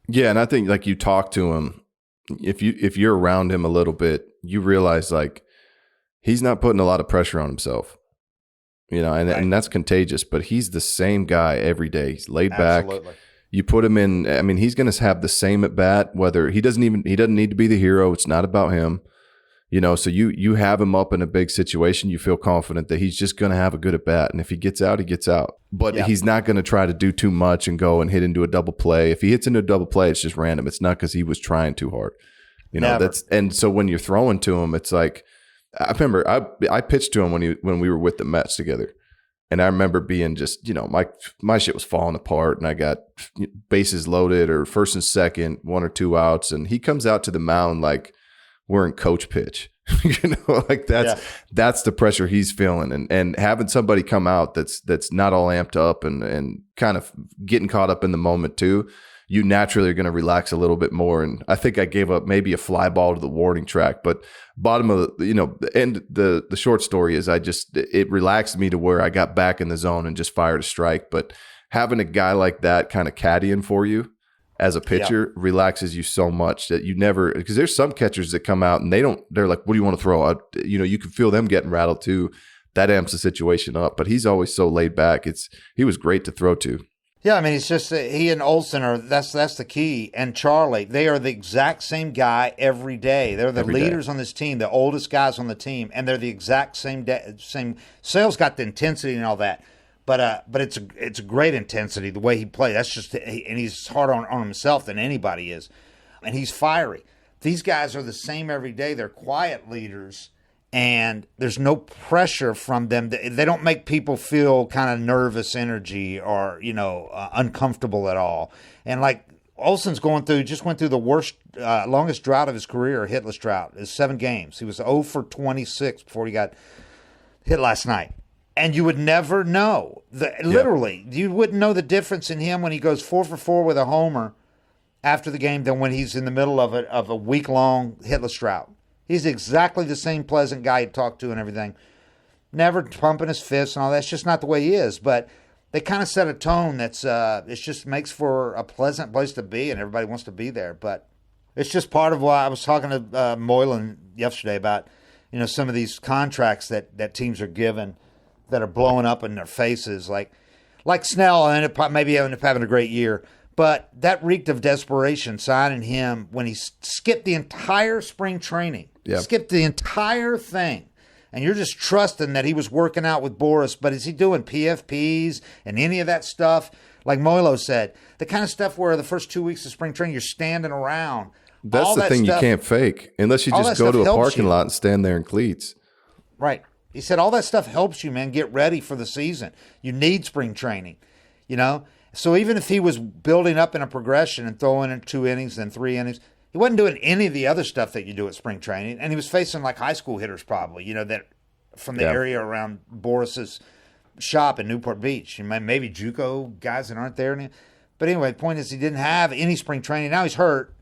Yeah, and I think like you talk to him, if you're around him a little bit, you realize like he's not putting a lot of pressure on himself. And that's contagious, but he's the same guy every day. He's laid back. You put him in, I mean, he's going to have the same at bat, whether he doesn't need to be the hero. It's not about him. So you have him up in a big situation. You feel confident that he's just going to have a good at bat. And if he gets out, he gets out. But he's not going to try to do too much and go and hit into a double play. If he hits into a double play, it's just random. It's not because he was trying too hard. And so when you're throwing to him, it's like, I remember I pitched to him when we were with the Mets together. And I remember being just, my shit was falling apart and I got bases loaded or first and second, 1 or 2 outs. And he comes out to the mound like we're in coach pitch, that's the pressure he's feeling. And having somebody come out that's not all amped up and kind of getting caught up in the moment too, you naturally are going to relax a little bit more. And I think I gave up maybe a fly ball to the warning track, but bottom of the short story is it relaxed me to where I got back in the zone and just fired a strike. But having a guy like that kind of caddying for you as a pitcher relaxes you so much that you never, because there's some catchers that come out and they're like, what do you want to throw? You can feel them getting rattled too. That amps the situation up, but he's always so laid back. He was great to throw to. Yeah, I mean, it's just he and Olsen that's the key. And Charlie, they are the exact same guy every day. They're the leaders on this team, the oldest guys on the team, and they're the exact same same. Sale's got the intensity and all that, but it's a great intensity the way he plays. That's just, and he's harder on himself than anybody is, and he's fiery. These guys are the same every day. They're quiet leaders. And there's no pressure from them. They don't make people feel kind of nervous energy or, uncomfortable at all. And like Olsen's just went through the worst, longest drought of his career, hitless drought. It's 7 games. He was 0 for 26 before he got hit last night. And you would never know. Literally, you wouldn't know the difference in him when he goes 4 for 4 with a homer after the game than when he's in the middle of a week-long hitless drought. He's exactly the same pleasant guy you talk to and everything. Never pumping his fists and all that. It's just not the way he is. But they kind of set a tone that's it just makes for a pleasant place to be, and everybody wants to be there. But it's just part of why I was talking to Moylan yesterday about some of these contracts that teams are given that are blowing up in their faces, like Snell, and maybe end up having a great year. But that reeked of desperation signing him when he skipped the entire spring training. Yep. Skipped the entire thing. And you're just trusting that he was working out with Boris. But is he doing PFPs and any of that stuff? Like Moylo said, the kind of stuff where the first 2 weeks of spring training, you're standing around. That's the thing you can't fake unless you just go to a parking lot and stand there in cleats. Right. He said all that stuff helps you, man, get ready for the season. You need spring training, So even if he was building up in a progression and throwing in 2 innings, then 3 innings, he wasn't doing any of the other stuff that you do at spring training. And he was facing like high school hitters probably, that from the area around Boris's shop in Newport Beach. Maybe JUCO guys that aren't there. But anyway, the point is he didn't have any spring training. Now he's hurt,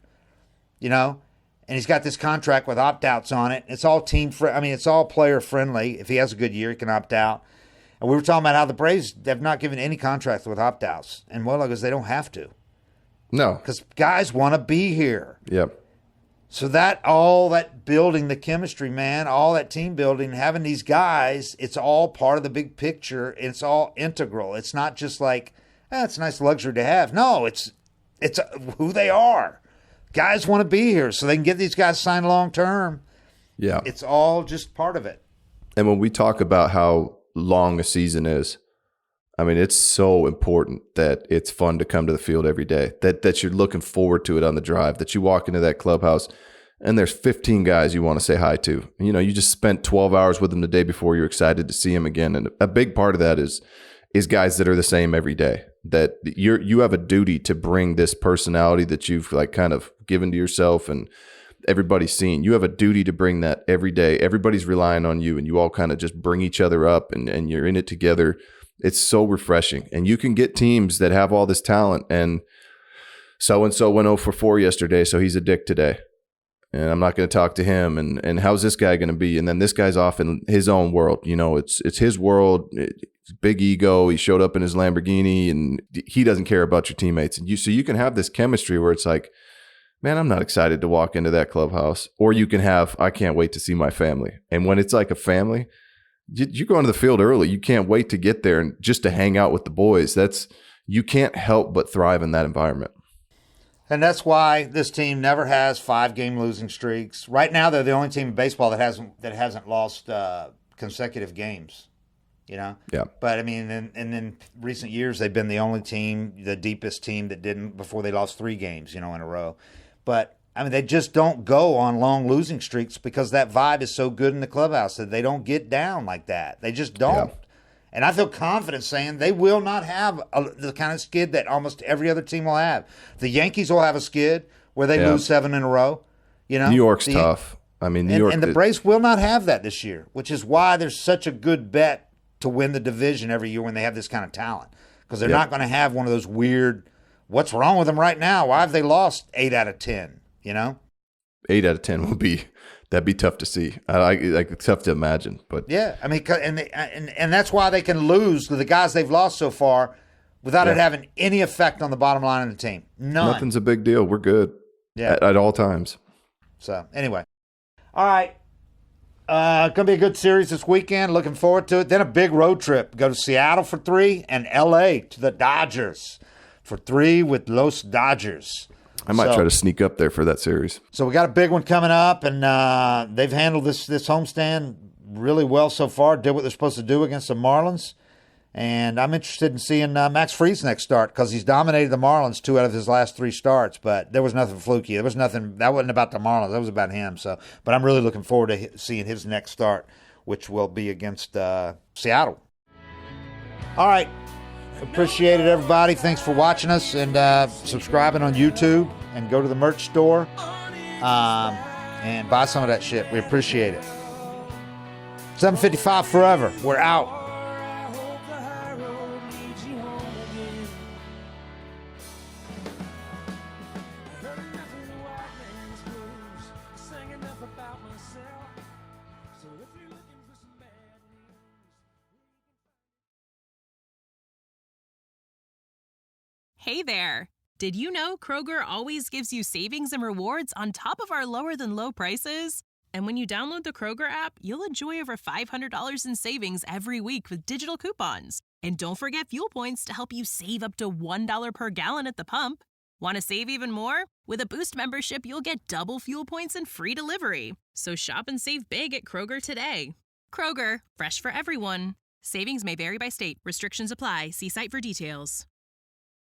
and he's got this contract with opt-outs on it. It's all it's all player friendly. If he has a good year, he can opt out. And we were talking about how the Braves have not given any contracts with opt-outs. And Moylan goes, they don't have to. No. Because guys want to be here. Yep. So all that building the chemistry, man, all that team building, having these guys, it's all part of the big picture. It's all integral. It's not just like, it's a nice luxury to have. No, it's who they are. Guys want to be here so they can get these guys signed long-term. Yeah. It's all just part of it. And when we talk about how long a season is, it's so important that it's fun to come to the field every day, that you're looking forward to it on the drive, that you walk into that clubhouse and there's 15 guys you want to say hi to. You just spent 12 hours with them the day before, you're excited to see them again. And a big part of that is guys that are the same every day, that you have a duty to bring this personality that you've kind of given to yourself and everybody's seen. You have a duty to bring that every day. Everybody's relying on you and you all kind of just bring each other up and you're in it together. It's so refreshing. And you can get teams that have all this talent and so-and-so went 0 for 4 yesterday, so he's a dick today. And I'm not going to talk to him. And how's this guy going to be? And then this guy's off in his own world. It's his world. It's big ego. He showed up in his Lamborghini and he doesn't care about your teammates. And so you can have this chemistry where it's like, man, I'm not excited to walk into that clubhouse. Or you can have, I can't wait to see my family. And when it's like a family, you're going to the field early. You can't wait to get there and just to hang out with the boys. You can't help but thrive in that environment. And that's why this team never has 5-game losing streaks. Right now, they're the only team in baseball that hasn't lost consecutive games. You know? Yeah. But, I mean, in recent years, they've been the only team, the deepest team that didn't before they lost 3 games, in a row. But, I mean, they just don't go on long losing streaks because that vibe is so good in the clubhouse that they don't get down like that. They just don't. Yeah. And I feel confident saying they will not have the kind of skid that almost every other team will have. The Yankees will have a skid where they lose 7 in a row. New York's tough. I mean, New York. And the Braves will not have that this year, which is why there's such a good bet to win the division every year when they have this kind of talent. Because they're not going to have one of those weird, what's wrong with them right now? Why have they lost 8 out of 10, 8 out of 10 would be... That'd be tough to see. It's tough to imagine, but yeah, I mean, and that's why they can lose the guys they've lost so far without it having any effect on the bottom line of the team. None. Nothing's a big deal. We're good. Yeah, at all times. So anyway, all right, gonna be a good series this weekend. Looking forward to it. Then a big road trip. Go to Seattle for 3 and L.A. to the Dodgers for 3 with Los Dodgers. I might try to sneak up there for that series. So we got a big one coming up, and they've handled this homestand really well so far. Did what they're supposed to do against the Marlins, and I'm interested in seeing Max Fried's next start because he's dominated the Marlins 2 out of his last 3 starts. But there was nothing fluky. There was nothing that wasn't about the Marlins. That was about him. But I'm really looking forward to seeing his next start, which will be against Seattle. All right. Appreciate it, everybody. Thanks for watching us and subscribing on YouTube, and go to the merch store and buy some of that shit. We appreciate it. 755 forever. We're out. Hey there! Did you know Kroger always gives you savings and rewards on top of our lower-than-low prices? And when you download the Kroger app, you'll enjoy over $500 in savings every week with digital coupons. And don't forget fuel points to help you save up to $1 per gallon at the pump. Want to save even more? With a Boost membership, you'll get double fuel points and free delivery. So shop and save big at Kroger today. Kroger, fresh for everyone. Savings may vary by state. Restrictions apply. See site for details.